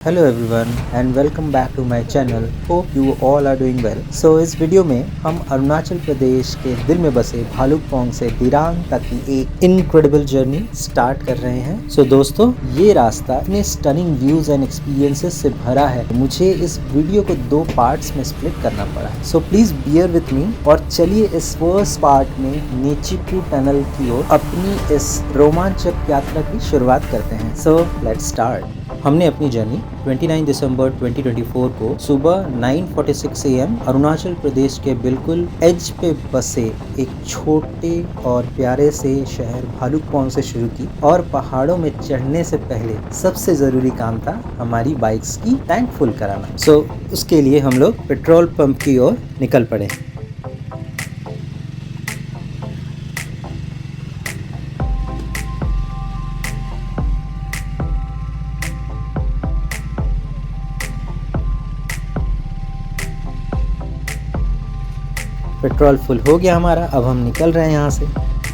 Hello everyone and welcome back to my channel. Hope you all are doing well. So इस video में हम अरुणाचल प्रदेश के दिल में बसे भालुकपोंग से दिरांग तक की एक इनक्रेडिबल जर्नी स्टार्ट कर रहे हैं। सो दोस्तों, ये रास्ता इतने स्टनिंग व्यूज एंड एक्सपीरियंसेस से भरा है, मुझे इस वीडियो को 2 पार्ट्स में स्प्लिट करना पड़ा। So please bear with me और चलिए इस फर्स्ट पार्ट में नेचिपू टनल की ओर अपनी इस रोमांचक यात्रा की शुरुआत करते हैं। So let's start. हमने अपनी जर्नी 29 दिसंबर 2024 को सुबह 9:46 AM अरुणाचल प्रदेश के बिल्कुल एज पे बसे एक छोटे और प्यारे से शहर भालुकपोंग से शुरू की। और पहाड़ों में चढ़ने से पहले सबसे ज़रूरी काम था हमारी बाइक्स की टैंक फुल कराना। सो उसके लिए हम लोग पेट्रोल पंप की ओर निकल पड़े। पेट्रोल फुल हो गया हमारा, अब हम निकल रहे हैं यहाँ से।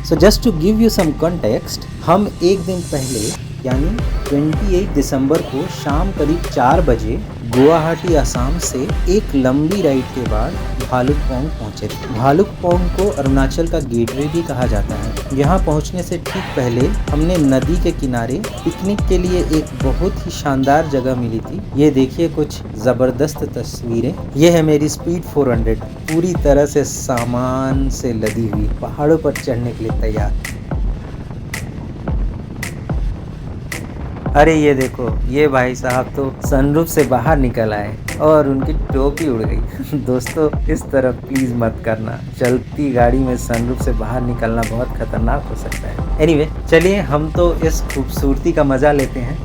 So just to give you some context, हम एक दिन पहले यानी 28 दिसंबर को शाम करीब 4 बजे गुवाहाटी असम से एक लंबी राइड के बाद भालुकपोंग पहुँचे थे। भालुकपोंग को अरुणाचल का गेटवे भी कहा जाता है। यहाँ पहुँचने से ठीक पहले हमने नदी के किनारे पिकनिक के लिए एक बहुत ही शानदार जगह मिली थी। ये देखिए कुछ ज़बरदस्त तस्वीरें। ये है मेरी स्पीड 400, पूरी तरह से सामान से लदी हुई, पहाड़ों पर चढ़ने के लिए तैयार। अरे ये देखो, ये भाई साहब तो सनरूफ से बाहर निकल आए और उनकी टोपी उड़ गई। दोस्तों, इस तरफ प्लीज मत करना, चलती गाड़ी में सनरूफ से बाहर निकलना बहुत खतरनाक हो सकता है। एनीवे, चलिए हम तो इस खूबसूरती का मजा लेते हैं।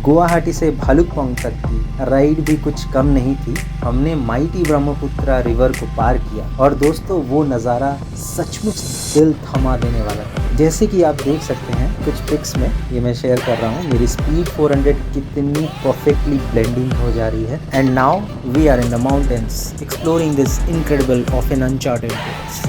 गुवाहाटी से भालुकपोंग तक की राइड भी कुछ कम नहीं थी। हमने माइटी ब्रह्मपुत्रा रिवर को पार किया और दोस्तों वो नज़ारा सचमुच दिल थमा देने वाला था। जैसे कि आप देख सकते हैं कुछ पिक्स में, ये मैं शेयर कर रहा हूँ, मेरी स्पीड 400 कितनी परफेक्टली ब्लेंडिंग हो जा रही है। And now we are in the mountains exploring this incredible of an uncharted place.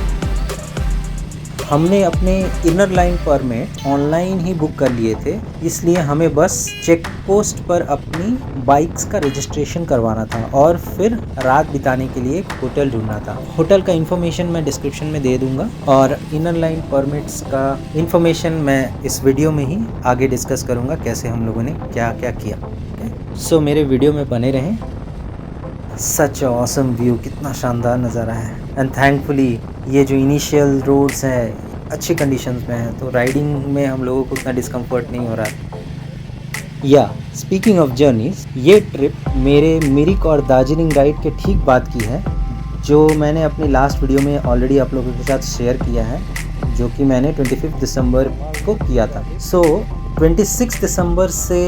हमने अपने इनर लाइन परमिट ऑनलाइन ही बुक कर लिए थे, इसलिए हमें बस चेक पोस्ट पर अपनी बाइक्स का रजिस्ट्रेशन करवाना था और फिर रात बिताने के लिए एक होटल ढूंढना था। होटल का इन्फॉर्मेशन मैं डिस्क्रिप्शन में दे दूंगा और इनर लाइन परमिट्स का इन्फॉर्मेशन मैं इस वीडियो में ही आगे डिस्कस करूंगा, कैसे हम लोगों ने क्या क्या किया। सो मेरे वीडियो में बने रहें। सच ऑसम व्यू, कितना शानदार नज़ारा है। एंड थैंकफुली ये जो इनिशियल रोड्स हैं अच्छी कंडीशंस में हैं, तो राइडिंग में हम लोगों को उतना डिस्कम्फर्ट नहीं हो रहा। या स्पीकिंग ऑफ जर्नीज, ये ट्रिप मेरे मिरिक और दार्जिलिंग राइड के ठीक बाद की है, जो मैंने अपनी लास्ट वीडियो में ऑलरेडी आप लोगों के साथ शेयर किया है, जो कि मैंने 25 दिसंबर को किया था। सो 26 दिसंबर से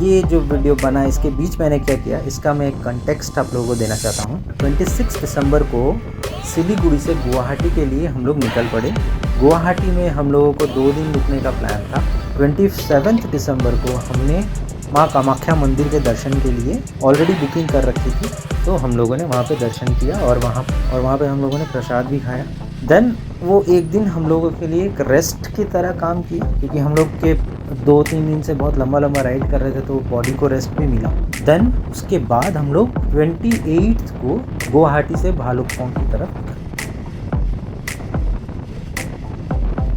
ये जो वीडियो बना, इसके बीच मैंने क्या किया, इसका मैं एक कंटेक्स्ट आप लोगों को देना चाहता हूँ। 26 दिसंबर को सिलीगुड़ी से गुवाहाटी के लिए हम लोग निकल पड़े। गुवाहाटी में हम लोगों को 2 दिन रुकने का प्लान था। 27 दिसंबर को हमने माँ कामाख्या मंदिर के दर्शन के लिए ऑलरेडी बुकिंग कर रखी थी, तो हम लोगों ने वहाँ पे दर्शन किया और वहाँ पे हम लोगों ने प्रसाद भी खाया। देन वो एक दिन हम लोगों के लिए एक रेस्ट की तरह काम किया, क्योंकि हम लोग के 2-3 दिन से बहुत लंबा राइड कर रहे थे, तो बॉडी को रेस्ट भी मिला। देन उसके बाद हम लोग 28 को गुवाहाटी से भालुकपोंग की तरफ।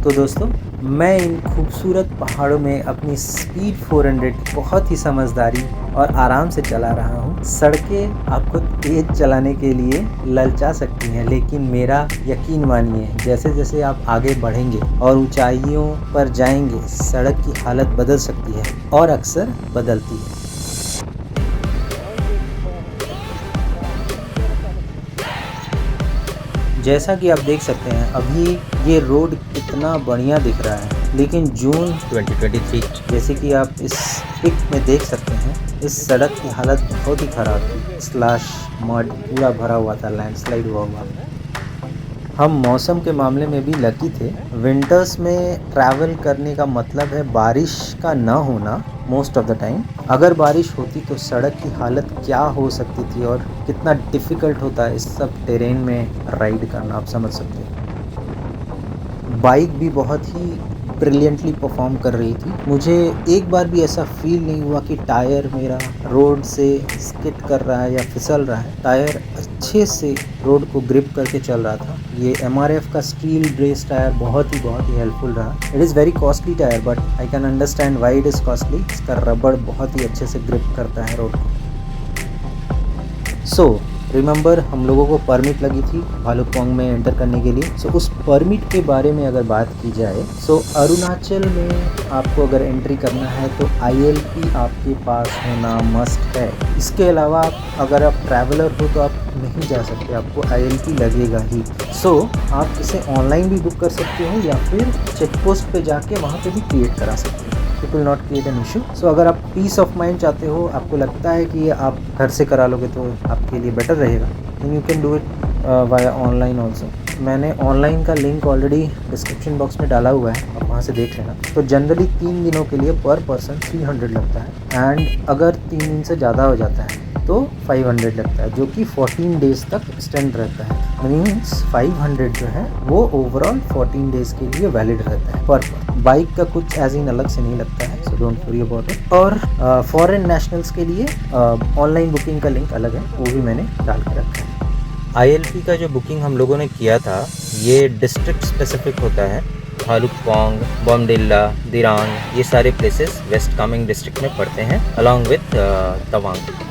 तो दोस्तों, मैं इन खूबसूरत पहाड़ों में अपनी स्पीड 400 बहुत ही समझदारी और आराम से चला रहा हूँ। सड़कें आपको तेज चलाने के लिए ललचा सकती हैं, लेकिन मेरा यकीन मानिए, जैसे जैसे आप आगे बढ़ेंगे और ऊंचाइयों पर जाएंगे, सड़क की हालत बदल सकती है और अक्सर बदलती है। जैसा कि आप देख सकते हैं, अभी ये रोड कितना बढ़िया दिख रहा है, लेकिन जून 2023, जैसे कि आप इस पिक में देख सकते हैं, इस सड़क की हालत बहुत ही ख़राब थी। स्लैश मड पूरा भरा हुआ था, लैंडस्लाइड हुआ। हम मौसम के मामले में भी लकी थे। विंटर्स में ट्रैवल करने का मतलब है बारिश का ना होना मोस्ट ऑफ द टाइम। अगर बारिश होती तो सड़क की हालत क्या हो सकती थी और कितना डिफ़िकल्ट होता है इस सब टेरेन में राइड करना, आप समझ सकते हैं। बाइक भी बहुत ही ब्रिलियंटली परफॉर्म कर रही थी। मुझे एक बार भी ऐसा फील नहीं हुआ कि टायर मेरा रोड से स्किड कर रहा है या फिसल रहा है। टायर अच्छे से रोड को ग्रिप करके चल रहा था। ये MRF का स्टील ब्रेस टायर बहुत ही हेल्पफुल रहा। It is very costly tyre but I can understand why it is costly. इसका रबड़ बहुत ही अच्छे से ग्रिप करता है रोड को। सो रिमेंबर, हम लोगों को परमिट लगी थी भालुकपोंग में एंटर करने के लिए। सो उस परमिट के बारे में अगर बात की जाए, सो अरुणाचल में आपको अगर एंट्री करना है तो ILP आपके पास होना मस्ट है। इसके अलावा अगर आप ट्रैवलर हो तो आप नहीं जा सकते, आपको ILP लगेगा ही। सो आप इसे ऑनलाइन भी बुक कर सकते हो या फिर चेक पोस्ट पे जाके वहाँ पे भी क्रिएट करा सकते हो। It will not create an issue. So अगर आप पीस ऑफ माइंड चाहते हो, आपको लगता है कि आप घर से करा लोगे तो आपके लिए बेटर रहेगा, then you can do it via online also. मैंने ऑनलाइन का लिंक ऑलरेडी डिस्क्रिप्शन बॉक्स में डाला हुआ है, आप वहाँ से देख लेना। तो जनरली 3 दिनों के लिए पर पर्सन 300 लगता है एंड अगर 3 दिन से ज़्यादा हो जाता है तो 500 लगता है, जो कि 14 डेज़ तक एक्सटेंड रहता है। मीन्स 500 जो है वो ओवरऑल 14 डेज़ के लिए वैलिड रहता है पर बाइक का कुछ एज इन अलग से नहीं लगता है, so don't worry about it. और फॉरेन नेशनल्स के लिए ऑनलाइन बुकिंग का लिंक अलग है, वो भी मैंने डाल के रखा है। ILP का जो बुकिंग हम लोगों ने किया था ये डिस्ट्रिक्ट स्पेसिफिक होता है। भालुकपोंग, बोमडिल्ला, दिरांग, ये सारे प्लेसेस वेस्ट कामेंग डिस्ट्रिक्ट में पड़ते हैं अलॉन्ग विथ तवांग।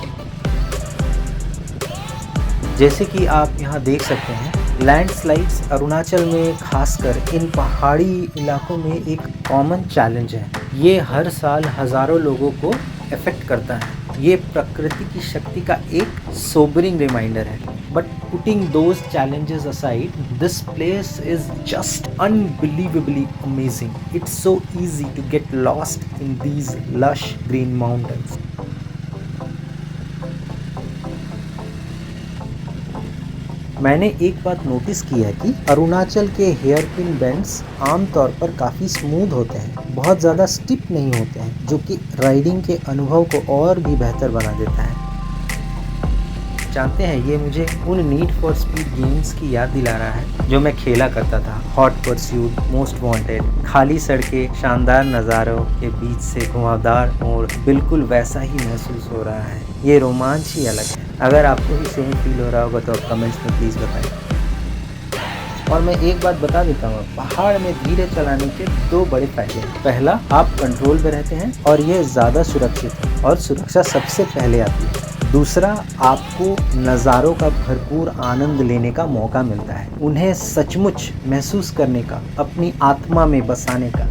जैसे कि आप यहाँ देख सकते हैं, लैंडस्लाइड्स अरुणाचल में खासकर इन पहाड़ी इलाकों में एक कॉमन चैलेंज है। ये हर साल हज़ारों लोगों को अफेक्ट करता है। ये प्रकृति की शक्ति का एक सोबरिंग रिमाइंडर है। But putting those challenges aside, this place is just unbelievably amazing. It's so easy to get lost in these lush green mountains. मैंने एक बात नोटिस की है कि अरुणाचल के हेयर पिन बेंड्स आमतौर पर काफ़ी स्मूथ होते हैं, बहुत ज़्यादा स्टिप नहीं होते हैं, जो कि राइडिंग के अनुभव को और भी बेहतर बना देता है। जानते हैं, ये मुझे उन नीड फॉर स्पीड गेम्स की याद दिला रहा है जो मैं खेला करता था। हॉट परस्यूट, मोस्ट वांटेड, खाली सड़कें, शानदार नज़ारों के बीच से घुमावदार मोड़, बिल्कुल वैसा ही महसूस हो रहा है। ये रोमांच ही अलग है। अगर आपको भी सेम फील हो रहा होगा तो आप कमेंट्स में प्लीज़ बताएं। और मैं एक बात बता देता हूँ, पहाड़ में धीरे चलाने के 2 बड़े फायदे हैं। पहला, आप कंट्रोल पे रहते हैं और ये ज़्यादा सुरक्षित है और सुरक्षा सबसे पहले आती है। दूसरा, आपको नज़ारों का भरपूर आनंद लेने का मौका मिलता है, उन्हें सचमुच महसूस करने का, अपनी आत्मा में बसाने का।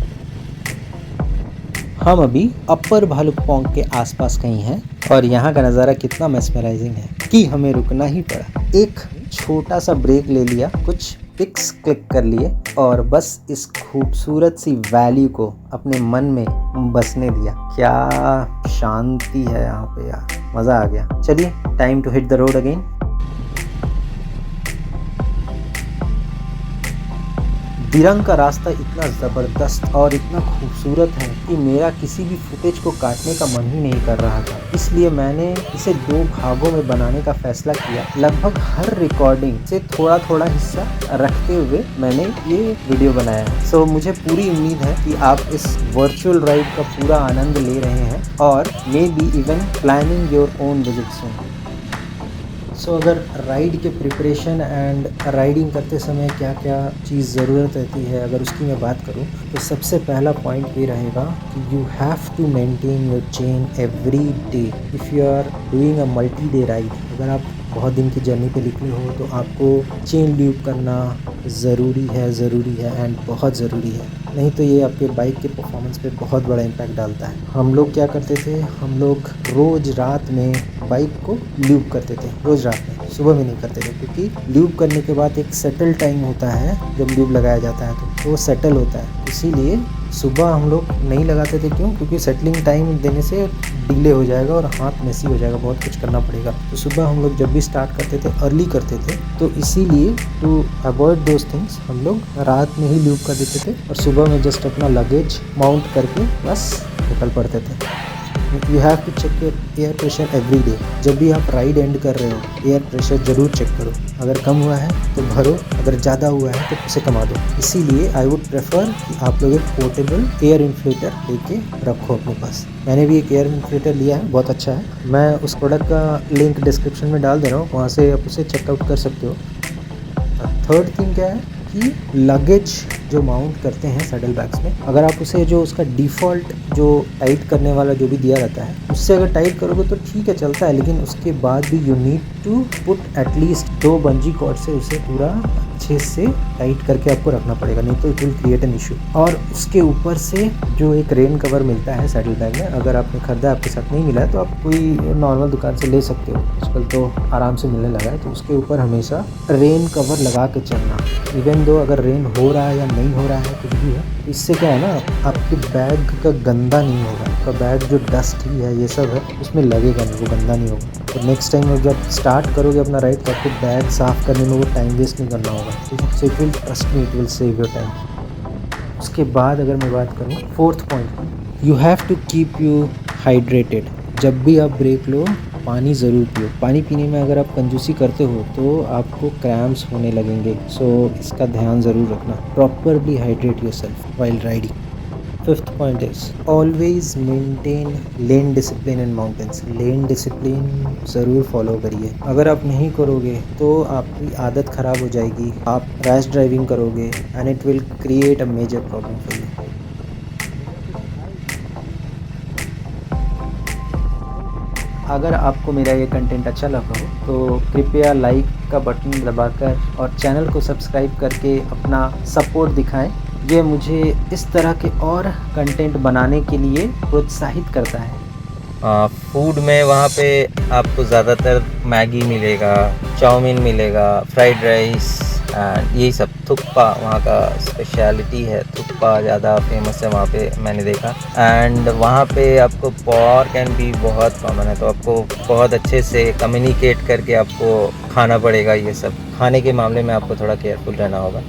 हम अभी अपर भालुकपोंग के आसपास कहीं हैं और यहाँ का नज़ारा कितना मेस्मराइजिंग है कि हमें रुकना ही पड़ा। एक छोटा सा ब्रेक ले लिया, कुछ पिक्स क्लिक कर लिए और बस इस खूबसूरत सी वैली को अपने मन में बसने दिया। क्या शांति है यहाँ पे यार, मज़ा आ गया। चलिए, time to hit the road again. Dirang का रास्ता इतना ज़बरदस्त और इतना खूबसूरत है कि मेरा किसी भी फुटेज को काटने का मन ही नहीं कर रहा था, इसलिए मैंने इसे 2 भागों में बनाने का फैसला किया। लगभग हर रिकॉर्डिंग से थोड़ा थोड़ा हिस्सा रखते हुए मैंने ये वीडियो बनाया है। सो मुझे पूरी उम्मीद है कि आप इस वर्चुअल राइड का पूरा आनंद ले रहे हैं और maybe even planning your own visit soon. So अगर राइड के प्रिपरेशन एंड राइडिंग करते समय क्या क्या चीज़ ज़रूरत रहती है, अगर उसकी मैं बात करूँ तो सबसे पहला पॉइंट ये रहेगा कि you have to maintain your chain every day if you are doing a multi day ride. अगर आप बहुत दिन की जर्नी पे निकले हो तो आपको चेन ल्यूब करना ज़रूरी है एंड बहुत ज़रूरी है, नहीं तो ये आपके बाइक के परफॉर्मेंस पे बहुत बड़ा इम्पैक्ट डालता है। हम लोग क्या करते थे, हम लोग रोज़ रात में बाइक को ल्यूब करते थे, रोज़ रात में, सुबह में नहीं करते थे, क्योंकि ल्यूब करने के बाद एक सेटल टाइम होता है। जब ल्यूब लगाया जाता है तो वो सेटल होता है, इसीलिए सुबह हम लोग नहीं लगाते थे। क्यों? क्योंकि सेटलिंग टाइम देने से डिले हो जाएगा और हाथ मेसी हो जाएगा, बहुत कुछ करना पड़ेगा। तो सुबह हम लोग जब भी स्टार्ट करते थे अर्ली करते थे, तो इसीलिए टू अवॉइड दोज थिंग्स हम लोग रात में ही ल्यूब कर देते थे और सुबह में जस्ट अपना लगेज माउंट करके बस निकल पड़ते थे। You have to check your air pressure every day. जब भी आप राइड एंड कर रहे हो एयर प्रेशर ज़रूर चेक करो। अगर कम हुआ है तो भरो, अगर ज़्यादा हुआ है तो उसे कमा दो। इसीलिए आई वुड प्रेफर कि आप लोग एक पोर्टेबल एयर इन्फ्लेटर लेके रखो अपने पास। मैंने भी एक एयर इन्फ्लेटर लिया है, बहुत अच्छा है। मैं उस प्रोडक्ट का लिंक डिस्क्रिप्शन में डाल दे रहा हूँ, वहाँ से आप उसे चेकआउट कर सकते हो। थर्ड थिंग क्या है कि लगेज जो माउंट करते हैं सैडल बैग्स में, अगर आप उसे जो उसका डिफ़ॉल्ट जो टाइट करने वाला जो भी दिया रहता है उससे अगर टाइट करोगे तो ठीक है चलता है, लेकिन उसके बाद भी you need to put at least 2 bungee cord से उसे पूरा अच्छे से टाइट करके आपको रखना पड़ेगा, नहीं तो it will create an issue. और उसके ऊपर से जो एक रेन कवर मिलता है सैडल बैग में, अगर आपने खरीदा आपके साथ नहीं मिला है तो आप कोई नॉर्मल दुकान से ले सकते हो, आजकल तो आराम से मिलने लगा है। तो उसके ऊपर हमेशा रेन कवर लगा के चलना, इवन दो अगर रेन हो रहा है या नहीं हो रहा है कुछ भी है। इससे क्या है ना, आपके बैग का गंदा नहीं होगा, आपका बैग जो डस्ट ही है ये सब है उसमें लगेगा नहीं, वो गंदा नहीं होगा। तो नेक्स्ट टाइम जब स्टार्ट करोगे अपना राइड तो आपको बैग साफ़ करने में वो टाइम वेस्ट नहीं करना होगा, ठीक है। So it will, trust me, it will save your time. उसके बाद अगर मैं बात करूँ fourth point, you have to keep you hydrated. जब भी आप ब्रेक लो पानी ज़रूर पियो। पानी पीने में अगर आप कंजूसी करते हो तो आपको क्रैम्प्स होने लगेंगे, सो इसका ध्यान ज़रूर रखना। Properly hydrate yourself while riding. Fifth point is always maintain lane discipline in mountains. Lane discipline ज़रूर फॉलो करिए। अगर आप नहीं करोगे तो आपकी आदत ख़राब हो जाएगी, आप रैश ड्राइविंग करोगे and it will create a major problem for you. अगर आपको मेरा ये कंटेंट अच्छा लगा हो तो कृपया लाइक का बटन दबाकर और चैनल को सब्सक्राइब करके अपना सपोर्ट दिखाएं। ये मुझे इस तरह के और कंटेंट बनाने के लिए प्रोत्साहित करता है। फूड में वहाँ पे आपको ज़्यादातर मैगी मिलेगा, चाउमीन मिलेगा, फ्राइड राइस एंड यही सब। थुक्पा वहाँ का स्पेशलिटी है, थुक्पा ज़्यादा फेमस है वहाँ पे मैंने देखा। एंड वहाँ पे आपको पॉर्क एंड बीफ बहुत कॉमन है, तो आपको बहुत अच्छे से कम्युनिकेट करके आपको खाना पड़ेगा। ये सब खाने के मामले में आपको थोड़ा केयरफुल रहना होगा।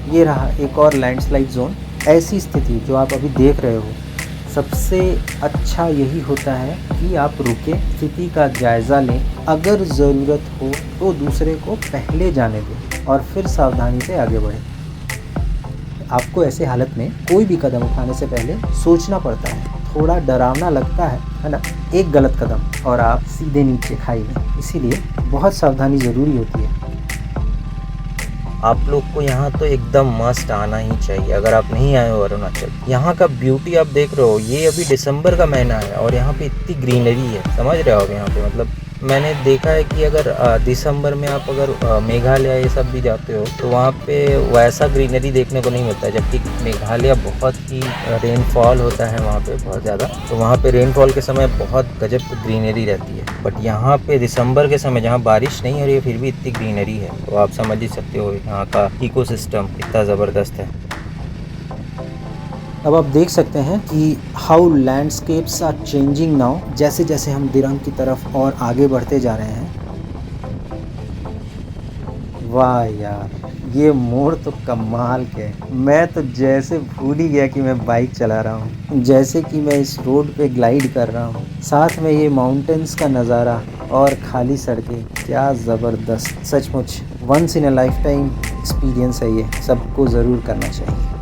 ये रहा एक और लैंडस्लाइड जोन। ऐसी स्थिति जो आप अभी देख रहे हो, सबसे अच्छा यही होता है कि आप रुके, स्थिति का जायज़ा लें, अगर ज़रूरत हो तो दूसरे को पहले जाने दें और फिर सावधानी से आगे बढ़ें। आपको ऐसे हालत में कोई भी कदम उठाने से पहले सोचना पड़ता है, थोड़ा डरावना लगता है ना। एक गलत कदम और आप सीधे नीचे खाई में, इसीलिए बहुत सावधानी ज़रूरी होती है। आप लोग को यहाँ तो एकदम मस्ट आना ही चाहिए। अगर आप नहीं आए हो अरुणाचल, यहाँ का ब्यूटी आप देख रहे हो। ये अभी दिसंबर का महीना है और यहाँ पे इतनी ग्रीनरी है, समझ रहे हो आप। यहाँ पे मतलब मैंने देखा है कि अगर दिसंबर में आप अगर मेघालय ये सब भी जाते हो तो वहाँ पे वैसा ग्रीनरी देखने को नहीं मिलता है। जबकि मेघालय बहुत ही रेनफॉल होता है वहाँ पे बहुत ज़्यादा, तो वहाँ पे रेनफॉल के समय बहुत गजब की ग्रीनरी रहती है। बट यहाँ पे दिसंबर के समय जहाँ बारिश नहीं हो रही है फिर भी इतनी ग्रीनरी है, तो आप समझ ही सकते हो यहाँ का इकोसिस्टम कितना ज़बरदस्त है। अब आप देख सकते हैं कि how landscapes are changing now, जैसे जैसे हम दिरंग की तरफ और आगे बढ़ते जा रहे हैं। वाह यार, ये मोड़ तो कमाल के है। मैं तो जैसे भूल ही गया कि मैं बाइक चला रहा हूँ, जैसे कि मैं इस रोड पे ग्लाइड कर रहा हूँ, साथ में ये माउंटेन्स का नज़ारा और खाली सड़कें, क्या ज़बरदस्त। सचमुच once in a lifetime experience है, ये सबको ज़रूर करना चाहिए।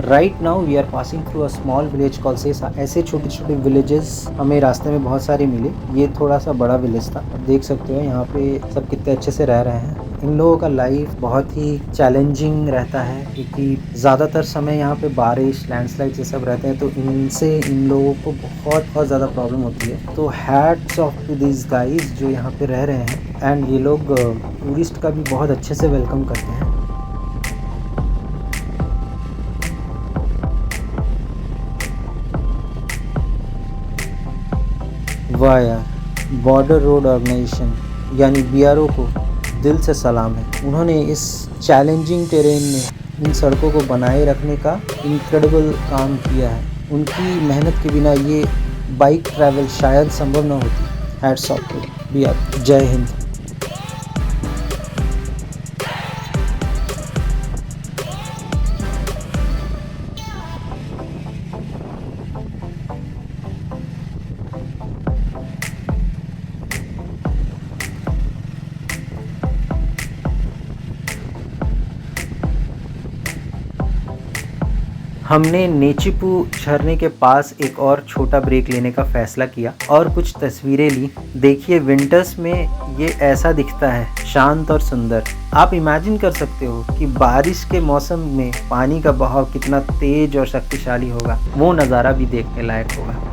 Right now we are passing through a small village called Sessa. ऐसे छोटे छोटे विलेजेस हमें रास्ते में बहुत सारे मिले। ये थोड़ा सा बड़ा विलेज था। आप देख सकते हो यहाँ पे सब कितने अच्छे से रह रहे हैं। इन लोगों का लाइफ बहुत ही चैलेंजिंग रहता है क्योंकि ज़्यादातर समय यहाँ पे बारिश, लैंडस्लाइड ये सब रहते हैं, तो इनसे इन लोगों को बहुत ज़्यादा प्रॉब्लम होती है। तो hats off to this guys जो यहाँ पे रह रहे हैं। एंड ये लोग टूरिस्ट का भी बहुत अच्छे से वेलकम करते हैं। वाह यार, बॉर्डर रोड ऑर्गेनाइजेशन यानी BRO को दिल से सलाम है। उन्होंने इस चैलेंजिंग टेरेन में इन सड़कों को बनाए रखने का इनक्रेडिबल काम किया है। उनकी मेहनत के बिना ये बाइक ट्रैवल शायद संभव न होती। Hats off to BRO। जय हिंद। हमने नेचिपू झरने के पास एक और छोटा ब्रेक लेने का फैसला किया और कुछ तस्वीरें ली। देखिए, विंटर्स में ये ऐसा दिखता है, शांत और सुंदर। आप इमेजिन कर सकते हो कि बारिश के मौसम में पानी का बहाव कितना तेज और शक्तिशाली होगा। वो नज़ारा भी देखने लायक होगा।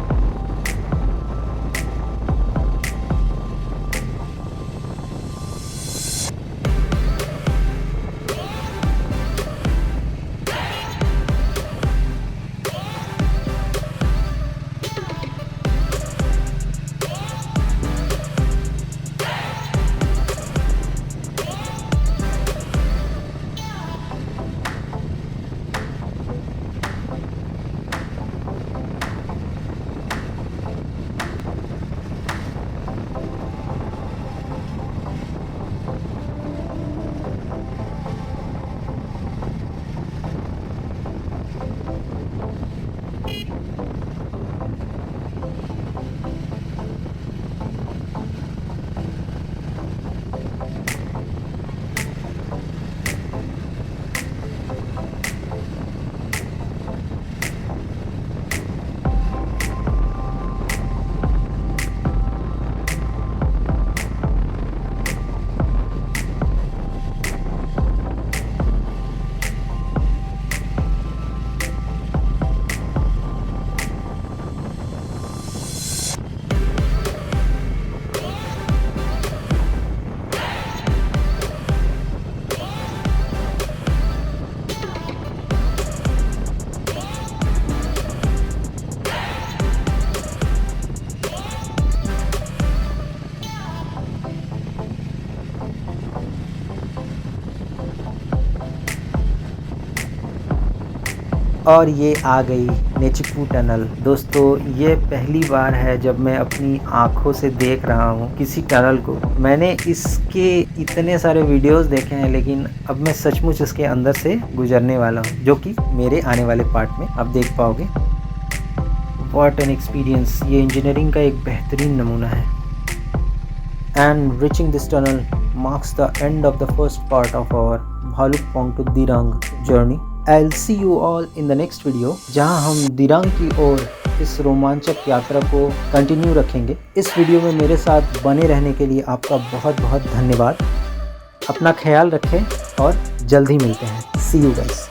और ये आ गई नेचिपू टनल। दोस्तों, ये पहली बार है जब मैं अपनी आँखों से देख रहा हूँ किसी टनल को। मैंने इसके इतने सारे वीडियोस देखे हैं, लेकिन अब मैं सचमुच इसके अंदर से गुजरने वाला हूँ, जो कि मेरे आने वाले पार्ट में आप देख पाओगे। What an experience. ये इंजीनियरिंग का एक बेहतरीन नमूना है। And reaching this tunnel marks the end of the first part of our Bhalukpong to Dirang journey. I'll see you all in the next video, जहां हम दिरांग की ओर इस रोमांचक यात्रा को कंटिन्यू रखेंगे। इस वीडियो में मेरे साथ बने रहने के लिए आपका बहुत बहुत धन्यवाद। अपना ख्याल रखें और जल्द ही मिलते हैं। See you guys.